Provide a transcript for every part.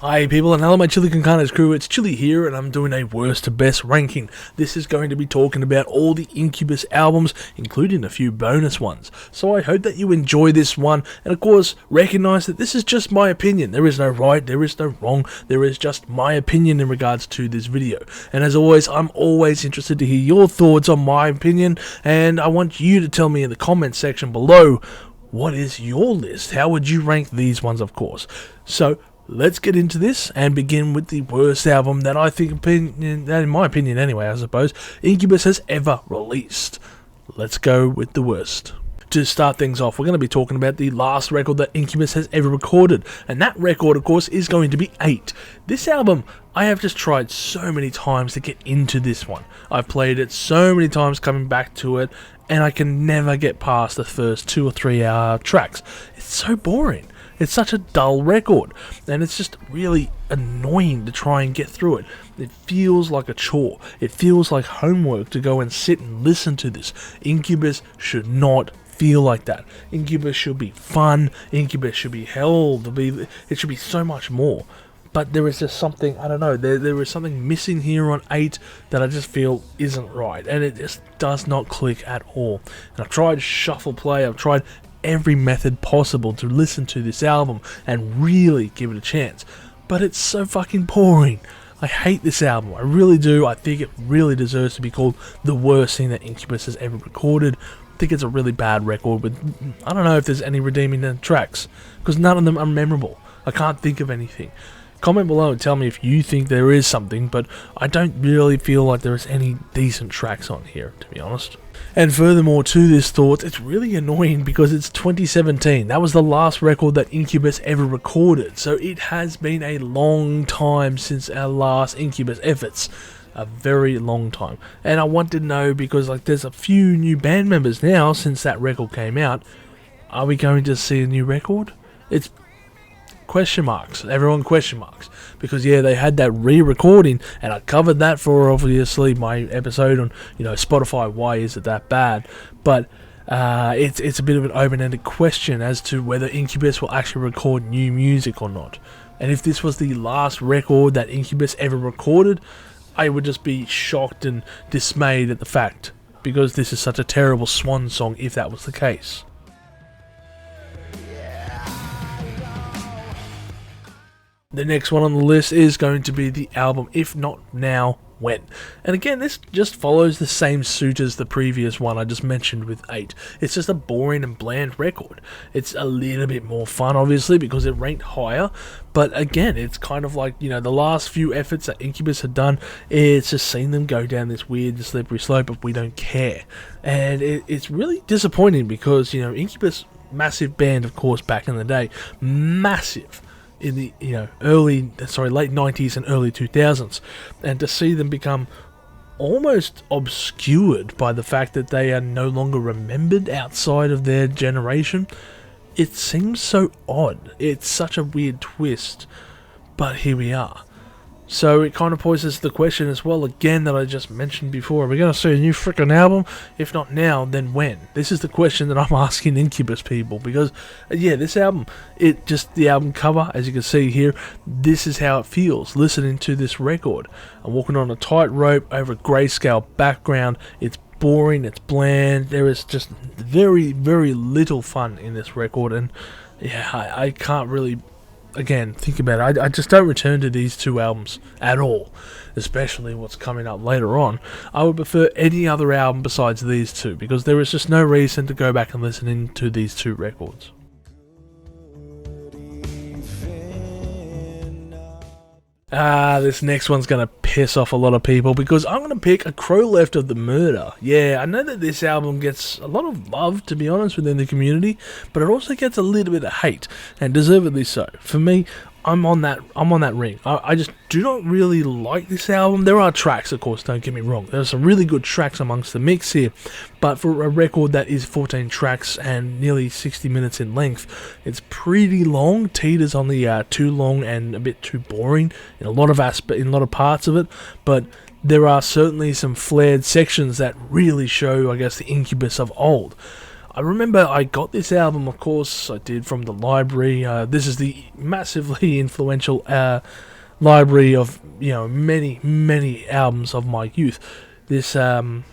Hi people, and hello my Chili Con Carnes crew, it's Chili here and I'm doing a worst to best ranking. This is going to be talking about all the Incubus albums, including a few bonus ones. So I hope that you enjoy this one, and of course, recognise that this is just my opinion. There is no right, there is no wrong, there is just my opinion in regards to this video. And as always, I'm always interested to hear your thoughts on my opinion, and I want you to tell me in the comment section below, what is your list? How would you rank these ones, of course? So, let's get into this and begin with the worst album that I think, in my opinion anyway, I suppose, Incubus has ever released. Let's go with the worst. To start things off, we're going to be talking about the last record that Incubus has ever recorded, and that record, of course, is going to be 8. This album, I have just tried so many times to get into this one. I've played it so many times coming back to it, and I can never get past the first 2 or 3 hour tracks. It's so boring. It's such a dull record, and it's just really annoying to try and get through it. It feels like a chore. It feels like homework to go and sit and listen to this. Incubus should not feel like that. Incubus should be fun. Incubus should be held. It should be so much more. But there is just something, I don't know, there is something missing here on 8 that I just feel isn't right, and it just does not click at all. And I've tried shuffle play, I've tried every method possible to listen to this album and really give it a chance, but it's so fucking boring. I hate this album, I really do. I think it really deserves to be called the worst thing that Incubus has ever recorded. I think it's a really bad record with, I don't know if there's any redeeming tracks, because none of them are memorable. I can't think of anything. Comment below and tell me if you think there is something, but I don't really feel like there's any decent tracks on here, to be honest. And furthermore to this thought, it's really annoying because it's 2017. That was the last record that Incubus ever recorded, so it has been a long time since our last Incubus efforts. A very long time. And I want to know, because like there's a few new band members now since that record came out. Are we going to see a new record? It's question marks. Everyone question marks. Because yeah, they had that re-recording, and I covered that for obviously my episode on, Spotify, why is it that bad? But it's a bit of an open-ended question as to whether Incubus will actually record new music or not. And if this was the last record that Incubus ever recorded, I would just be shocked and dismayed at the fact, because this is such a terrible swan song if that was the case. The next one on the list is going to be the album If Not Now, When. And again, this just follows the same suit as the previous one I just mentioned with 8. It's just a boring and bland record. It's a little bit more fun, obviously, because it ranked higher. But again, it's kind of like, the last few efforts that Incubus had done, it's just seen them go down this weird, slippery slope of we don't care. And it's really disappointing because, Incubus, massive band, of course, back in the day. Massive. In the late 90s and early 2000s, and to see them become almost obscured by the fact that they are no longer remembered outside of their generation, it seems so odd. It's such a weird twist, but here we are. So it kind of poses the question as well again that I just mentioned before. Are we going to see a new frickin' album? If not now, then when? This is the question that I'm asking Incubus people, because yeah, this album, the album cover, as you can see here, this is how it feels listening to this record. I'm walking on a tightrope over a grayscale background. It's boring, it's bland, there is just very, very little fun in this record, and yeah, I can't really, again, think about it. I just don't return to these 2 albums at all, especially what's coming up later on. I would prefer any other album besides these 2, because there is just no reason to go back and listen to these 2 records. This next one's going to piss off a lot of people, because I'm going to pick A Crow Left of the Murder. Yeah, I know that this album gets a lot of love, to be honest, within the community, but it also gets a little bit of hate, and deservedly so. For me, I'm on that ring. I just do not really like this album. There are tracks, of course, don't get me wrong. There are some really good tracks amongst the mix here, but for a record that is 14 tracks and nearly 60 minutes in length, it's pretty long. Teeters on the too long and a bit too boring in a lot of parts of it, but there are certainly some flared sections that really show, I guess, the Incubus of old. I remember I got this album, of course, I did from the library. This is the massively influential library of, many, many albums of my youth. This album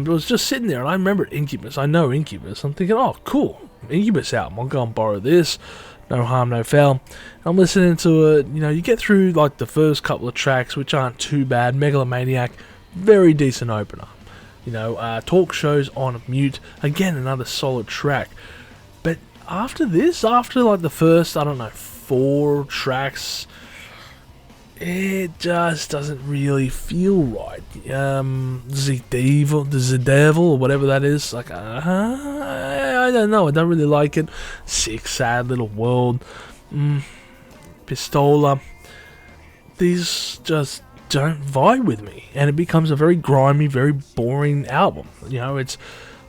was just sitting there, and I remember Incubus. I know Incubus. I'm thinking, oh, cool, Incubus album. I'll go and borrow this. No harm, no foul. I'm listening to it. You get through like the first couple of tracks, which aren't too bad. Megalomaniac, very decent opener. Talk shows on mute. Again, another solid track. But after this, after like the first, 4 tracks, it just doesn't really feel right. The devil, or whatever that is, like, I don't know. I don't really like it. Sick, sad little world. Pistola. These just don't vibe with me, and it becomes a very grimy, very boring album. It's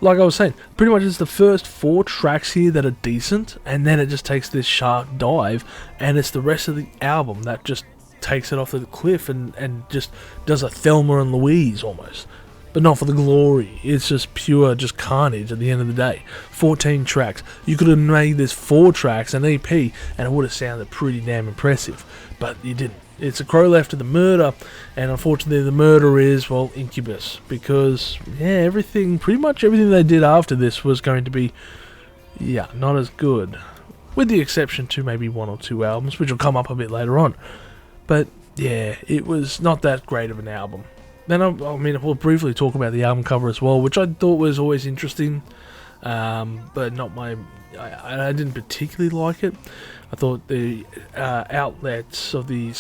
like I was saying, pretty much it's the first 4 tracks here that are decent, and then it just takes this sharp dive, and it's the rest of the album that just takes it off the cliff and just does a Thelma and Louise almost, but not for the glory. It's just pure carnage at the end of the day. 14 tracks. You could have made this 4 tracks, an EP, and it would have sounded pretty damn impressive, but you didn't. It's a crow left of the murder, and unfortunately the murder is, well, Incubus, because, pretty much everything they did after this was going to be, not as good, with the exception to maybe 1 or 2 albums, which will come up a bit later on. But, it was not that great of an album. Then, we'll briefly talk about the album cover as well, which I thought was always interesting, but not my... I didn't particularly like it. I thought the outlets of the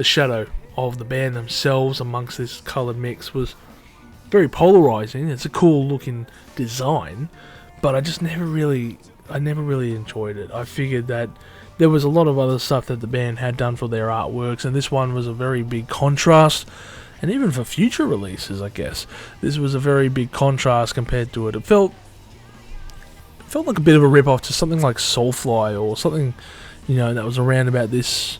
shadow of the band themselves amongst this coloured mix was very polarising. It's a cool looking design, but I never really enjoyed it. I figured that there was a lot of other stuff that the band had done for their artworks, and this one was a very big contrast. And even for future releases, I guess, this was a very big contrast compared to it. It felt like a bit of a rip-off to something like Soulfly or something, that was around about this.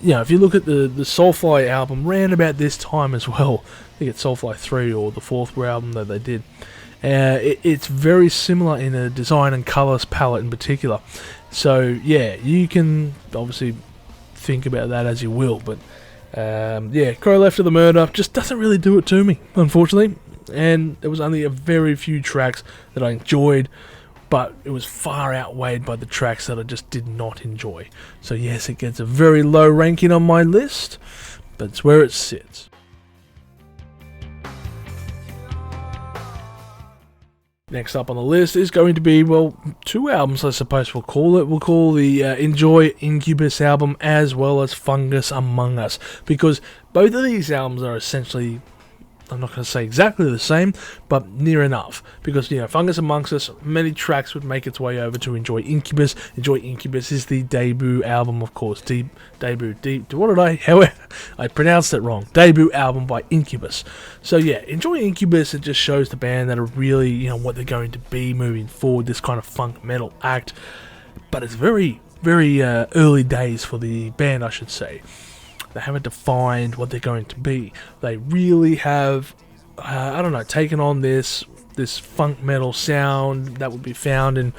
If you look at the Soulfly album, around about this time as well, I think it's Soulfly 3 or the 4th album that they did. It's very similar in the design and colours palette in particular. So, you can obviously think about that as you will, but Crow Left of the Murder just doesn't really do it to me, unfortunately. And there was only a very few tracks that I enjoyed, but it was far outweighed by the tracks that I just did not enjoy. So yes, it gets a very low ranking on my list, but it's where it sits. Next up on the list is going to be, 2 albums, I suppose we'll call it. We'll call the Enjoy Incubus album as well as Fungus Among Us, because both of these albums are essentially, I'm not going to say exactly the same, but near enough. Because, Fungus Amongst Us, many tracks would make its way over to Enjoy Incubus. Enjoy Incubus is the debut album, of course. I pronounced it wrong. Debut album by Incubus. So, Enjoy Incubus, it just shows the band that are really, what they're going to be moving forward, this kind of funk metal act. But it's very, very early days for the band, I should say. They haven't defined what they're going to be. They really have, taken on this funk metal sound that would be found in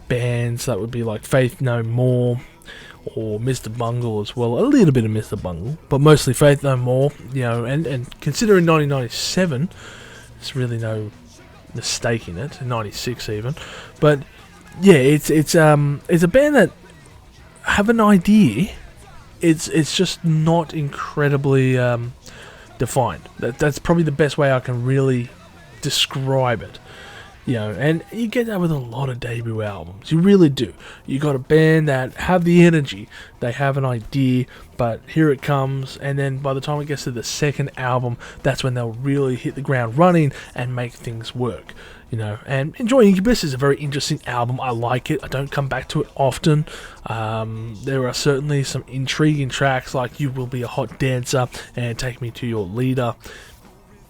bands that would be like Faith No More or Mr. Bungle as well. A little bit of Mr. Bungle, but mostly Faith No More. And considering 1997, there's really no mistake in it. 96 even, but it's a band that have an idea. It's just not incredibly defined. That's probably the best way I can really describe it. And you get that with a lot of debut albums. You really do. You got a band that have the energy, they have an idea, but here it comes, and then by the time it gets to the second album, that's when they'll really hit the ground running and make things work. And Enjoy Incubus is a very interesting album. I like it. I don't come back to it often. There are certainly some intriguing tracks like You Will Be a Hot Dancer and Take Me to Your Leader.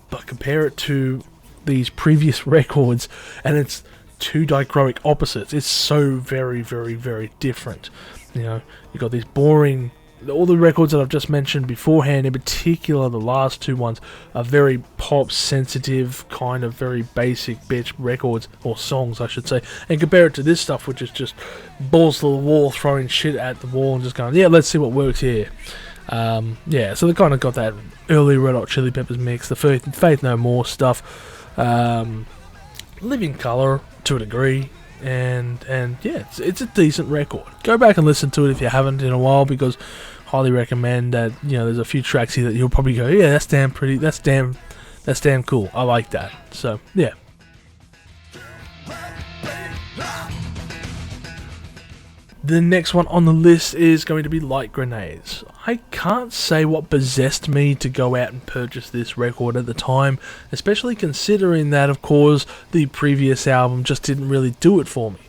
But compare it to these previous records, and it's 2 dichroic opposites. It's so very, very, very different. You got these boring all the records that I've just mentioned beforehand, in particular the last two ones, are very pop sensitive, kind of very basic bitch records, or songs I should say, and compare it to this stuff, which is just balls to the wall, throwing shit at the wall and just going, yeah, let's see what works here. Yeah, so they kind of got that early Red Hot Chili Peppers mix, the Faith No More stuff, Living Colour to a degree, and yeah, it's a decent record. Go back and listen to it if you haven't in a while, because highly recommend that. You know, there's a few tracks here that you'll probably go, yeah, that's damn pretty, that's damn cool, I like that. So yeah. The next one on the list is going to be Light Grenades. I can't say what possessed me to go out and purchase this record at the time, especially considering that, of course, the previous album just didn't really do it for me.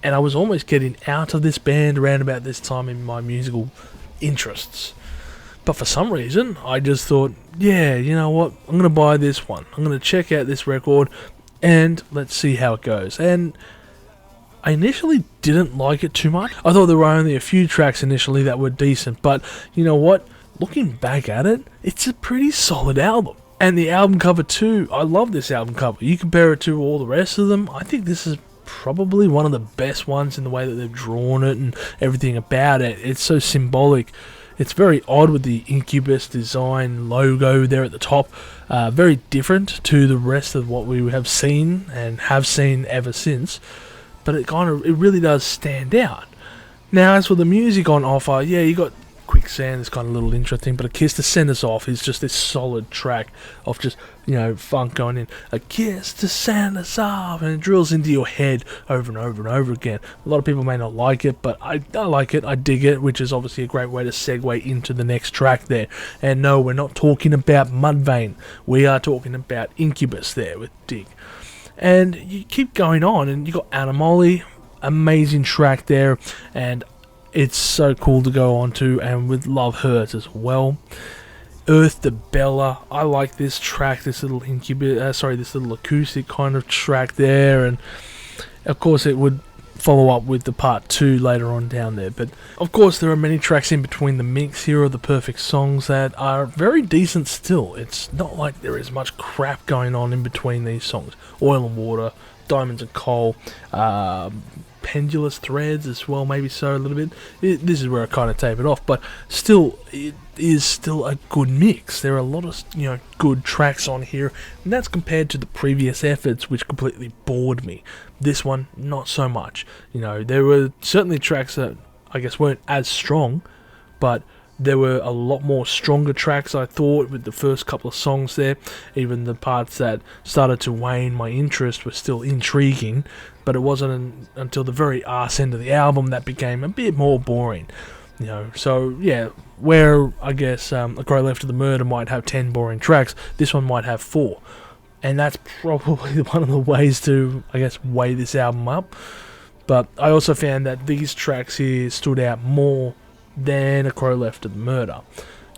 And I was almost getting out of this band around about this time in my musical interests. But for some reason, I just thought, yeah, you know what, I'm going to buy this one. I'm going to check out this record, and let's see how it goes. And I initially didn't like it too much. I thought there were only a few tracks initially that were decent, but you know what? Looking back at it, it's a pretty solid album. And the album cover too, I love this album cover. You compare it to all the rest of them, I think this is probably one of the best ones in the way that they've drawn it and everything about it. It's so symbolic. It's very odd with the Incubus design logo there at the top. Very different to the rest of what we have seen and have seen ever since. But it really does stand out. Now, as for the music on offer, yeah, you got Quicksand, it's kind of a little interesting, but A Kiss to Send Us Off is just this solid track of just, you know, funk going in. A kiss to send us off, and it drills into your head over and over and over again. A lot of people may not like it, but I like it, I dig it, which is obviously a great way to segue into the next track there. And no, we're not talking about Mudvayne, we are talking about Incubus there with Dig. And you keep going on, and you got Animali, amazing track there, and it's so cool to go on to, and with Love Hurts as well. Earth to Bella, I like this track, this little this little acoustic kind of track there, and of course it would follow up with the part 2 later on down there. But of course there are many tracks in between the mix here of the perfect songs that are very decent still. It's not like there is much crap going on in between these songs. Oil and Water, Diamonds and Coal, Pendulous Threads as well, maybe so a little bit. This is where I kind of tape it off, but still, it is still a good mix. There are a lot of, you know, good tracks on here, and that's compared to the previous efforts, which completely bored me. This one, not so much. You know, there were certainly tracks that I guess weren't as strong, but there were a lot more stronger tracks, I thought, with the first couple of songs there. Even the parts that started to wane my interest were still intriguing, but it wasn't until the very arse end of the album that became a bit more boring. You know, so yeah, where I guess A Crow Left of the Murder might have 10 boring tracks, this one might have 4. And that's probably one of the ways to, I guess, weigh this album up. But I also found that these tracks here stood out more than A Crow Left of the Murder.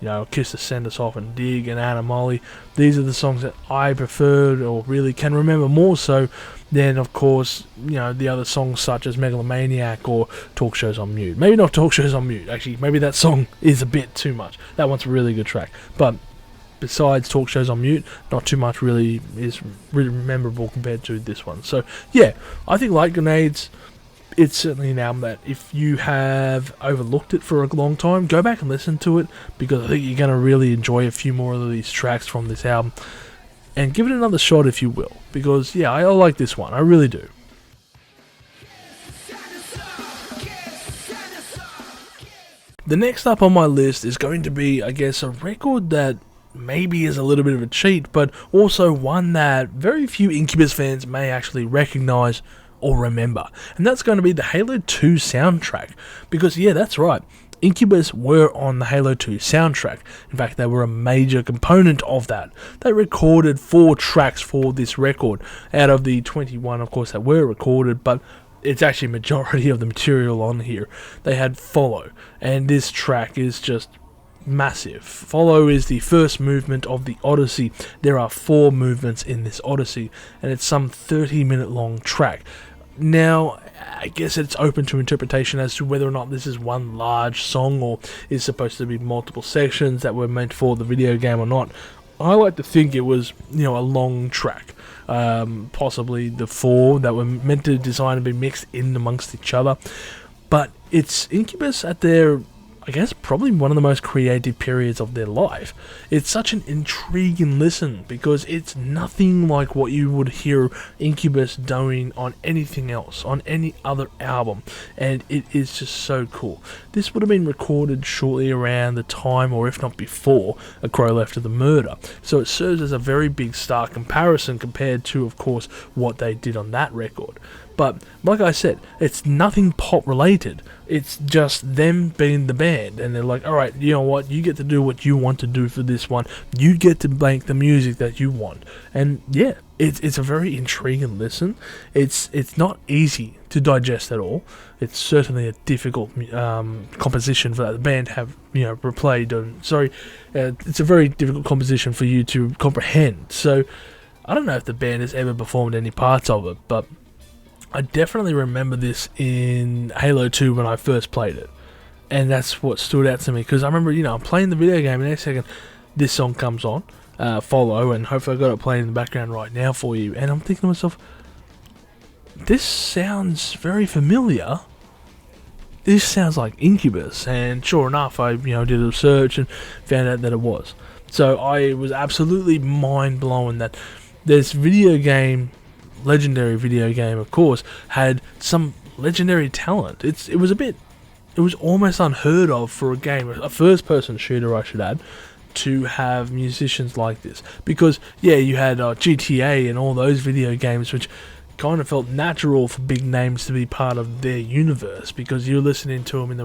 You know, Kiss to Send Us Off and Dig and Animali. These are the songs that I preferred or really can remember more so than, of course, you know, the other songs such as Megalomaniac or Talk Shows on Mute. Maybe not Talk Shows on Mute, actually. Maybe that song is a bit too much. That one's a really good track. But besides Talk Shows on Mute, not too much really is really memorable compared to this one. So, yeah, I think Light Grenades, it's certainly an album that if you have overlooked it for a long time, go back and listen to it, because I think you're going to really enjoy a few more of these tracks from this album. And give it another shot if you will, because yeah, I like this one, I really do. The next up on my list is going to be, I guess, a record that maybe is a little bit of a cheat, but also one that very few Incubus fans may actually recognise or remember. And that's going to be the Halo 2 soundtrack. Because yeah, that's right, Incubus were on the Halo 2 soundtrack. In fact, they were a major component of that. They recorded 4 tracks for this record, out of the 21, of course, that were recorded, but it's actually majority of the material on here. They had Follow, and this track is just massive. Follow is the first movement of the Odyssey. There are 4 movements in this Odyssey, and it's some 30-minute long track. Now, I guess it's open to interpretation as to whether or not this is one large song or is supposed to be multiple sections that were meant for the video game or not. I like to think it was, a long track. Possibly the 4 that were meant to design and be mixed in amongst each other. But it's Incubus at their, I guess, probably one of the most creative periods of their life. It's such an intriguing listen because it's nothing like what you would hear Incubus doing on anything else, on any other album, and it is just so cool. This would have been recorded shortly around the time, or if not before, A Crow Left of the Murder, so it serves as a very big stark comparison compared to, of course, what they did on that record. But, like I said, it's nothing pop related. It's just them being the band. And they're like, alright, you know what? You get to do what you want to do for this one. You get to make the music that you want. And yeah, it's a very intriguing listen. It's not easy to digest at all. It's certainly a difficult composition for the band to have, replayed. It's a very difficult composition for you to comprehend. So, I don't know if the band has ever performed any parts of it, but I definitely remember this in Halo 2 when I first played it, and that's what stood out to me, because I remember, I'm playing the video game, and the next second, this song comes on, Follow, and hopefully I got it playing in the background right now for you, and I'm thinking to myself, this sounds very familiar. This sounds like Incubus, and sure enough, I, did a search and found out that it was. So I was absolutely mind-blown that this legendary video game, of course, had some legendary talent. It was almost unheard of for a game, a first-person shooter, I should add, to have musicians like this. Because, yeah, you had GTA and all those video games, which kind of felt natural for big names to be part of their universe, because you're listening to them in the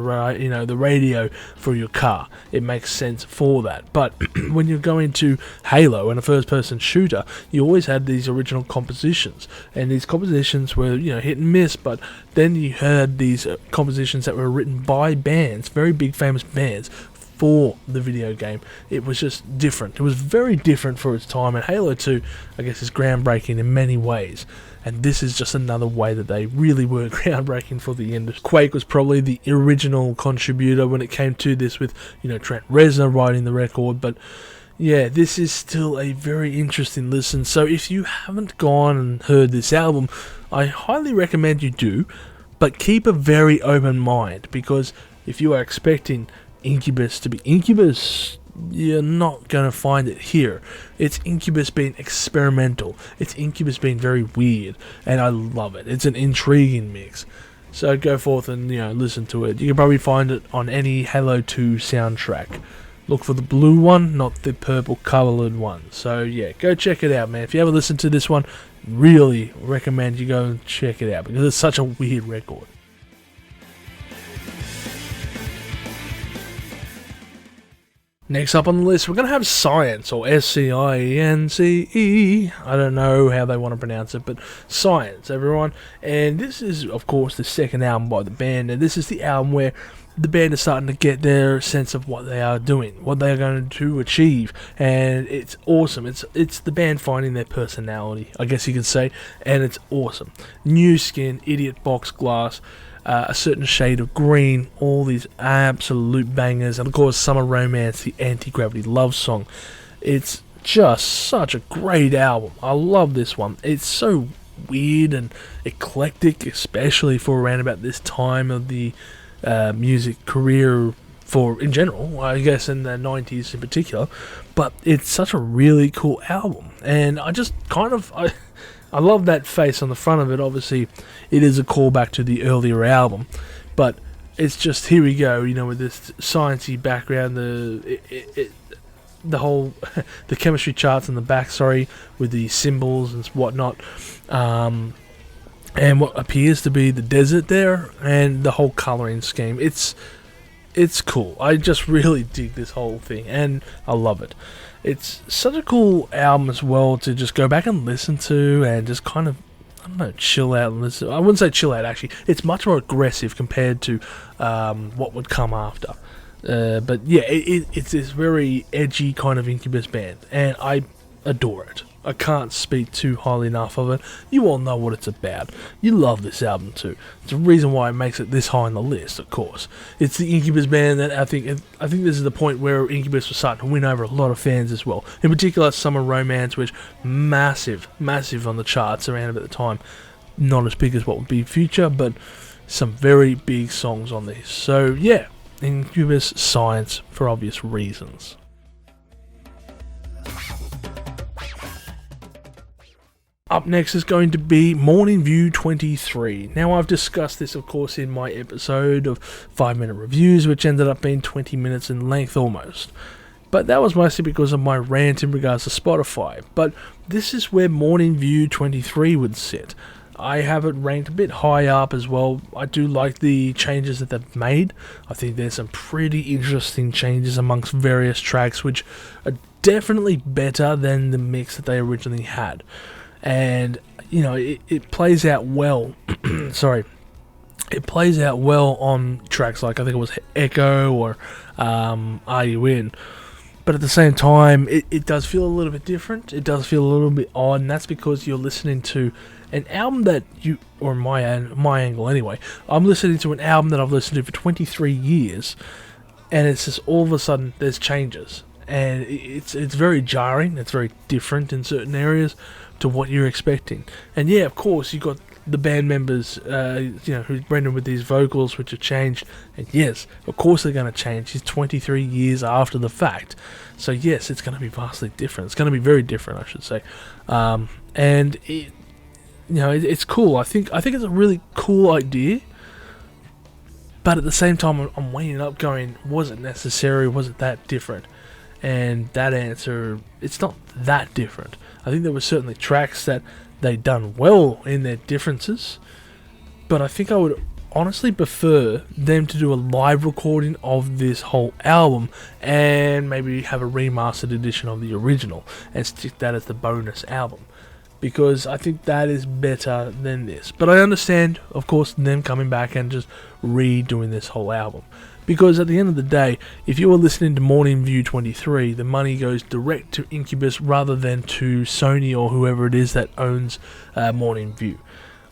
radio for your car. It makes sense for that. But when you're going to Halo and a first-person shooter, you always had these original compositions, and these compositions were hit and miss. But then you had these compositions that were written by bands, very big famous bands, for the video game. It was just different. It was very different for its time, and Halo 2, I guess, is groundbreaking in many ways. And this is just another way that they really were groundbreaking for the industry. Quake was probably the original contributor when it came to this, with Trent Reznor writing the record. But yeah, this is still a very interesting listen. So if you haven't gone and heard this album, I highly recommend you do. But keep a very open mind, because if you are expecting Incubus to be Incubus, you're not going to find it here. It's Incubus being experimental. It's Incubus being very weird, and I love it. It's an intriguing mix. So go forth and listen to it. You can probably find it on any Halo 2 soundtrack. Look for the blue one, not the purple coloured one. So yeah, go check it out, man. If you ever listen to this one, really recommend you go and check it out, because it's such a weird record. Next up on the list, we're going to have Science, or S-C-I-N-C-E. I don't know how they want to pronounce it, but Science, everyone. And this is, of course, the second album by the band, and this is the album where the band is starting to get their sense of what they are doing, what they are going to achieve, and it's awesome. It's the band finding their personality, I guess you could say, and it's awesome. New Skin, Idiot Box Glass, A Certain Shade of Green, all these absolute bangers, and of course Summer Romance, the Anti-Gravity Love Song. It's just such a great album. I love this one. It's so weird and eclectic, especially for around about this time of the music career in general, I guess in the 90s in particular, but it's such a really cool album, and I just I love that face on the front of it. Obviously, it is a callback to the earlier album, but it's just, here we go, with this sciencey background, the whole the chemistry charts in the back, with the symbols and whatnot, and what appears to be the desert there, and the whole coloring scheme. It's cool. I just really dig this whole thing, and I love it. It's such a cool album as well to just go back and listen to, and just kind of, I don't know, chill out and listen. I wouldn't say chill out, actually. It's much more aggressive compared to what would come after. But yeah, it's this very edgy kind of Incubus band, and I adore it. I can't speak too highly enough of it. You all know what it's about. You love this album too. It's the reason why it makes it this high on the list, of course. It's the Incubus band that I think this is the point where Incubus was starting to win over a lot of fans as well. In particular, Summer Romance, which massive on the charts around at the time. Not as big as what would be Future, but some very big songs on this. So yeah, Incubus Science for obvious reasons. Up next is going to be Morning View 23. Now, I've discussed this, of course, in my episode of 5-minute reviews, which ended up being 20 minutes in length almost. But that was mostly because of my rant in regards to Spotify. But this is where Morning View 23 would sit. I have it ranked a bit high up as well. I do like the changes that they've made. I think there's some pretty interesting changes amongst various tracks, which are definitely better than the mix that they originally had. And, you know, it plays out well. Sorry. It plays out well on tracks like, I think it was Echo or Are You In? But at the same time, it does feel a little bit different. It does feel a little bit odd, and that's because you're listening to an album that or my angle anyway, I'm listening to an album that I've listened to for 23 years, and it's just all of a sudden there's changes. And it's very jarring, it's very different in certain areas to what you're expecting. And yeah, of course, you've got the band members, who's Brendan with these vocals, which have changed. And yes, of course they're going to change. He's 23 years after the fact. So yes, it's going to be vastly different. It's going to be very different, I should say. And it's cool. I think it's a really cool idea. But at the same time, I'm weighing it up going, was it necessary? Was it that different? And that answer, it's not that different. I think there were certainly tracks that they'd done well in their differences, but I think I would honestly prefer them to do a live recording of this whole album and maybe have a remastered edition of the original and stick that as the bonus album, because I think that is better than this. But I understand, of course, them coming back and just redoing this whole album. Because at the end of the day, if you were listening to Morning View 23, the money goes direct to Incubus rather than to Sony or whoever it is that owns Morning View.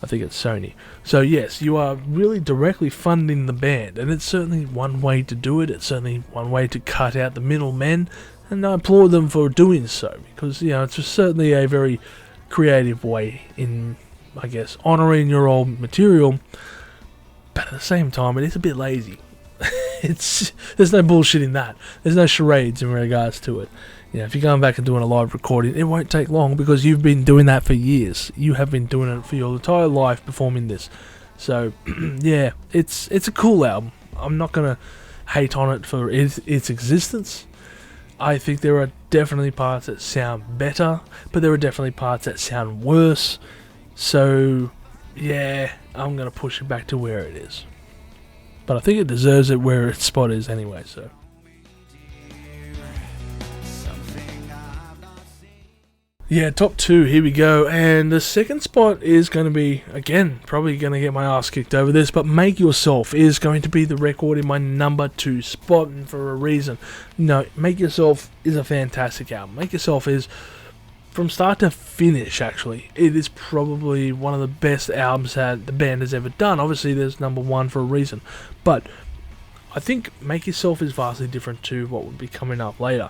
I think it's Sony. So yes, you are really directly funding the band, and it's certainly one way to do it. It's certainly one way to cut out the middlemen, and I applaud them for doing so, because it's certainly a very creative way in, I guess, honouring your old material. But at the same time, it is a bit lazy. There's no bullshit in that. There's no charades in regards to it. If you're going back and doing a live recording, it won't take long because you've been doing that for years. You have been doing it for your entire life performing this. So, yeah, it's a cool album. I'm not going to hate on it for its existence. I think there are definitely parts that sound better, but there are definitely parts that sound worse. So, yeah, I'm going to push it back to where it is. But I think it deserves it where its spot is anyway, so. Yeah, top 2, here we go. And the second spot is going to be, again, probably going to get my ass kicked over this, but Make Yourself is going to be the record in my number 2 spot, and for a reason. Make Yourself is a fantastic album. Make Yourself is, from start to finish, actually, it is probably one of the best albums that the band has ever done. Obviously, there's number 1 for a reason. But I think Make Yourself is vastly different to what would be coming up later.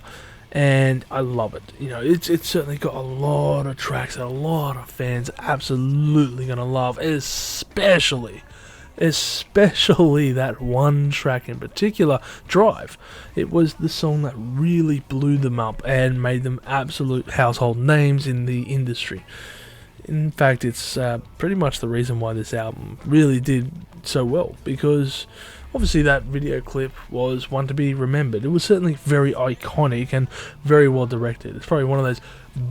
And I love it. It's certainly got a lot of tracks that a lot of fans are absolutely going to love. Especially that one track in particular, Drive. It was the song that really blew them up and made them absolute household names in the industry. In fact, it's pretty much the reason why this album really did so well, because obviously that video clip was one to be remembered. It was certainly very iconic and very well directed. It's probably one of those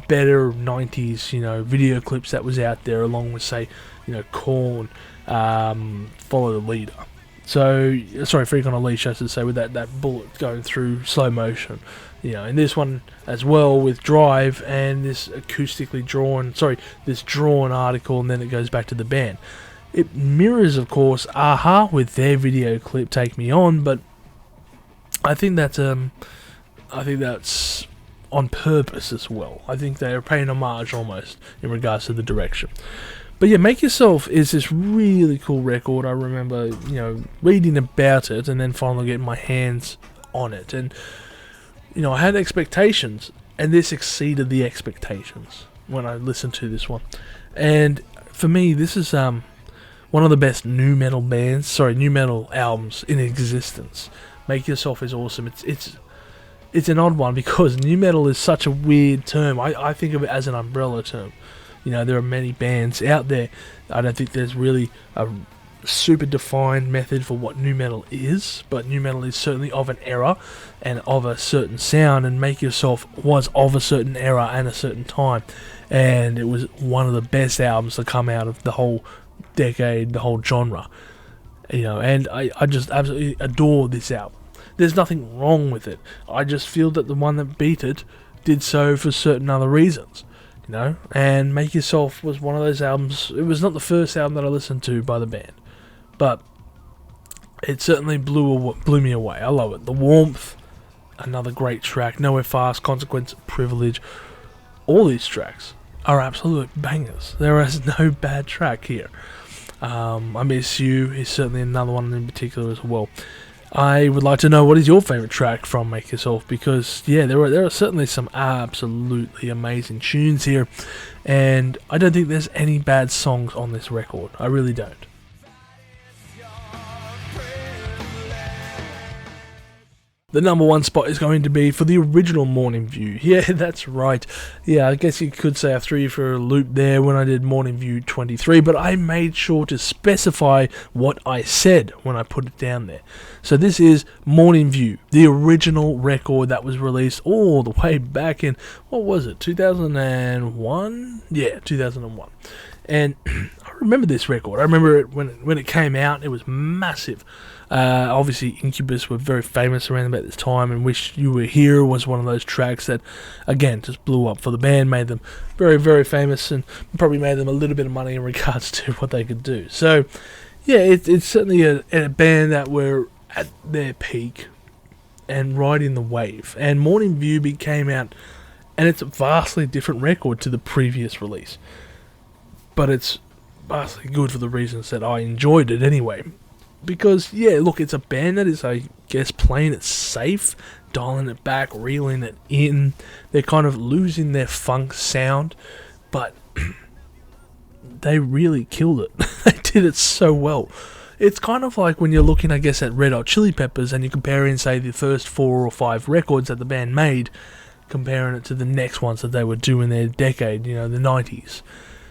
better 90s, video clips that was out there, along with, say, Korn, Follow the Leader. So, sorry, Freak on a Leash, I should say, with that bullet going through slow motion. And this one as well with Drive and this this drawn article, and then it goes back to the band. It mirrors, of course, Aha with their video clip Take Me On, but I think that's on purpose as well. I think they are paying homage almost in regards to the direction. But yeah, Make Yourself is this really cool record. I remember, reading about it and then finally getting my hands on it. And, I had expectations, and this exceeded the expectations when I listened to this one. And for me, this is one of the best new metal albums in existence. Make Yourself is awesome. It's an odd one because new metal is such a weird term. I think of it as an umbrella term. There are many bands out there. I don't think there's really a super defined method for what new metal is, but new metal is certainly of an era and of a certain sound, and Make Yourself was of a certain era and a certain time, and it was one of the best albums to come out of the whole decade, the whole genre. And I just absolutely adore this album. There's nothing wrong with it. I just feel that the one that beat it did so for certain other reasons. And Make Yourself was one of those albums. It was not the first album that I listened to by the band, but it certainly blew me away. I love it. The Warmth, another great track. Nowhere Fast, Consequence, Privilege. All these tracks are absolute bangers. There is no bad track here. I Miss You is certainly another one in particular as well. I would like to know, what is your favourite track from Make Yourself, because there are certainly some absolutely amazing tunes here, and I don't think there's any bad songs on this record. I really don't. The number one spot is going to be for the original Morning View. Yeah, that's right. Yeah, I guess you could say I threw you for a loop there when I did Morning View 23, but I made sure to specify what I said when I put it down there. So this is Morning View, the original record that was released all the way back in, 2001? Yeah, 2001. And I remember this record. I remember it when it came out. It was massive. Obviously, Incubus were very famous around about this time, and Wish You Were Here was one of those tracks that, again, just blew up for the band, made them very, very famous, and probably made them a little bit of money in regards to what they could do. So, yeah, it's certainly a band that were at their peak and riding the wave. And Morning View came out, and it's a vastly different record to the previous release. But it's vastly good for the reasons that I enjoyed it anyway. Because, yeah, look, it's a band that is, I guess, playing it safe, dialing it back, reeling it in. They're kind of losing their funk sound, but they really killed it. They did it so well. It's kind of like when you're looking, I guess, at Red Hot Chili Peppers and you're comparing, say, the first 4 or 5 records that the band made, comparing it to the next ones that they would do in their decade, the 90s.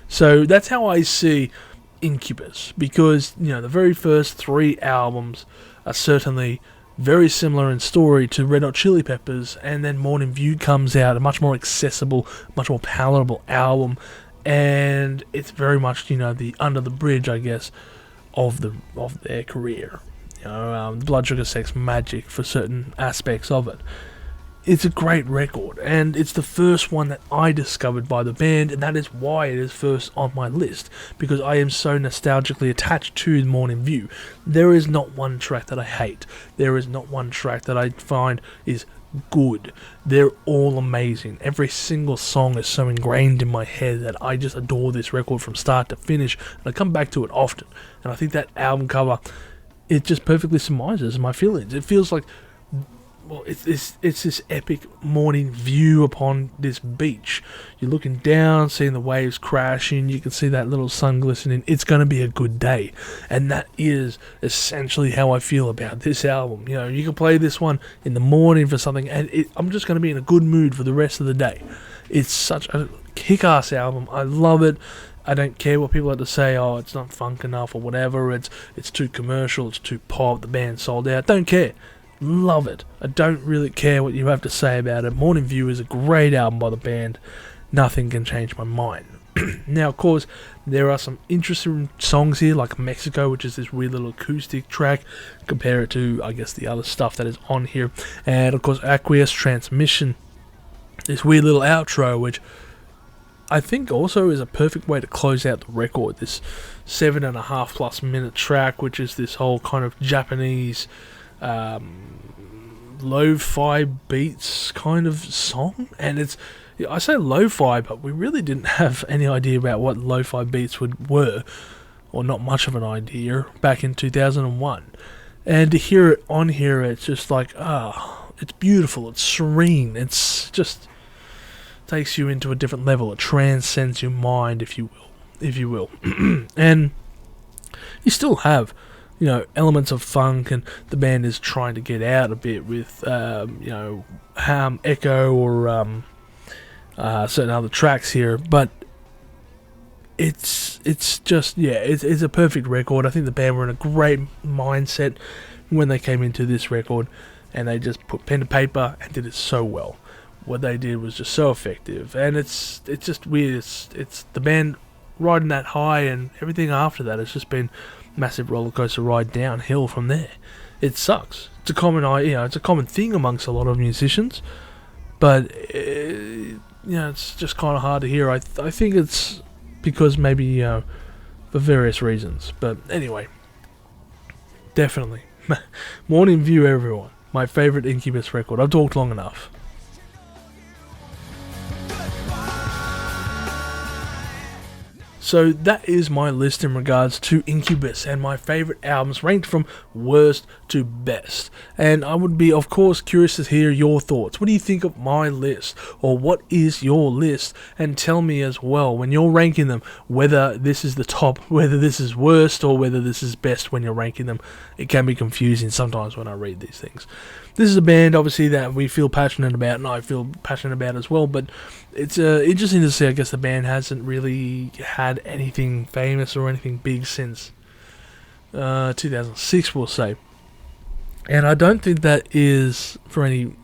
So that's how I see Incubus, because the very first 3 albums are certainly very similar in story to Red Hot Chili Peppers, and then Morning View comes out, a much more accessible, much more palatable album, and it's very much the under the bridge, I guess, of their career. Blood Sugar Sex Magic for certain aspects of it. It's a great record, and it's the first one that I discovered by the band, and that is why it is first on my list, because I am so nostalgically attached to Morning View. There is not one track that I hate. There is not one track that I find is good. They're all amazing. Every single song is so ingrained in my head that I just adore this record from start to finish, and I come back to it often. And I think that album cover, it just perfectly surmises my feelings. It feels like, well, it's this epic morning view upon this beach. You're looking down, seeing the waves crashing, you can see that little sun glistening. It's going to be a good day. And that is essentially how I feel about this album. You can play this one in the morning for something, and I'm just going to be in a good mood for the rest of the day. It's such a kick-ass album. I love it. I don't care what people have to say, it's not funk enough or whatever, it's too commercial, it's too pop, the band sold out. Don't care. Love it. I don't really care what you have to say about it. Morning View is a great album by the band. Nothing can change my mind. Now, of course, there are some interesting songs here, like Mexico, which is this weird little acoustic track. Compare it to, I guess, the other stuff that is on here. And, of course, Aqueous Transmission, this weird little outro, which I think also is a perfect way to close out the record. This 7.5+ minute track, which is this whole kind of Japanese lo-fi beats kind of song, and I say lo-fi, but we really didn't have any idea about what lo-fi beats were, or not much of an idea back in 2001. And to hear it on here, it's just like, it's beautiful, it's serene, it's just takes you into a different level. It transcends your mind, if you will. And you still have, elements of funk, and the band is trying to get out a bit with, echo or certain other tracks here, but it's just, it's a perfect record. I think the band were in a great mindset when they came into this record, and they just put pen to paper and did it so well. What they did was just so effective, and it's just weird. It's the band riding that high, and everything after that has just been massive roller coaster ride downhill from there. It sucks. It's a common thing amongst a lot of musicians, but it's just kind of hard to hear. I think it's because maybe for various reasons, but anyway, definitely Morning View, everyone. My favourite Incubus record. I've talked long enough. So that is my list in regards to Incubus and my favourite albums ranked from worst to best. And I would be, of course, curious to hear your thoughts. What do you think of my list? Or what is your list? And tell me as well, when you're ranking them, whether this is the top, whether this is worst, or whether this is best when you're ranking them. It can be confusing sometimes when I read these things. This is a band, obviously, that we feel passionate about, and I feel passionate about as well, but it's interesting to see. I guess the band hasn't really had anything famous or anything big since 2006, we'll say. And I don't think that is for any...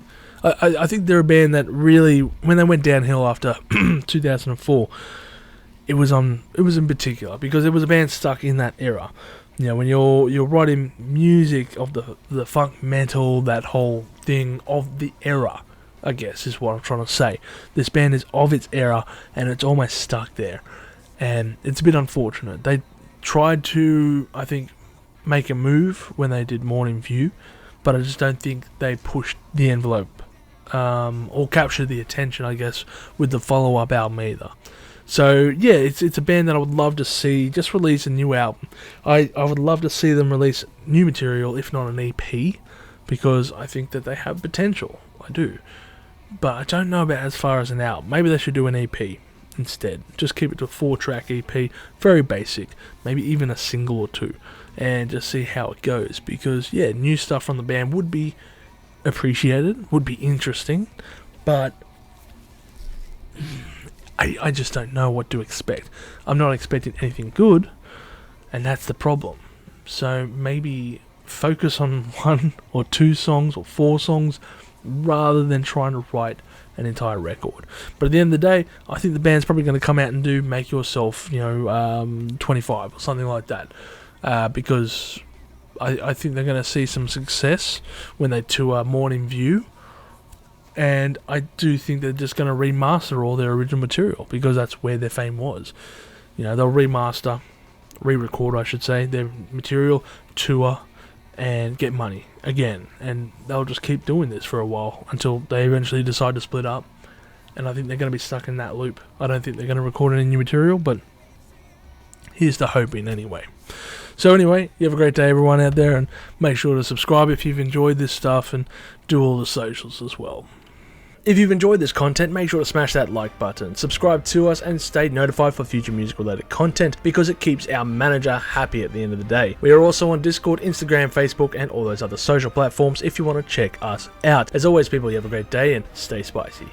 I think they're a band that really, when they went downhill after 2004, it was in particular, because it was a band stuck in that era. When you're writing music of the funk metal, that whole thing of the era, I guess is what I'm trying to say. This band is of its era, and it's almost stuck there, and it's a bit unfortunate. They tried to, I think, make a move when they did Morning View, but I just don't think they pushed the envelope or captured the attention, I guess, with the follow-up album either. So yeah, it's a band that I would love to see just release a new album. I would love to see them release new material, if not an EP, because I think that they have potential. I do. But I don't know about as far as an album. Maybe they should do an EP instead. Just keep it to a 4-track EP, very basic, maybe even a single or two, and just see how it goes. Because new stuff from the band would be appreciated, would be interesting, but I just don't know what to expect. I'm not expecting anything good, and that's the problem. So maybe focus on 1 or 2 songs or 4 songs rather than trying to write an entire record. But at the end of the day, I think the band's probably going to come out and do Make Yourself, 25 or something like that, because I think they're going to see some success when they tour Morning View. And I do think they're just going to remaster all their original material, because that's where their fame was. They'll re-record, I should say, their material, tour, and get money again. And they'll just keep doing this for a while until they eventually decide to split up. And I think they're going to be stuck in that loop. I don't think they're going to record any new material, but here's the hoping anyway. So anyway, you have a great day, everyone out there, and make sure to subscribe if you've enjoyed this stuff, and do all the socials as well. If you've enjoyed this content, make sure to smash that like button, subscribe to us, and stay notified for future music related content, because it keeps our manager happy at the end of the day. We are also on Discord, Instagram, Facebook, and all those other social platforms if you want to check us out. As always, people, you have a great day and stay spicy.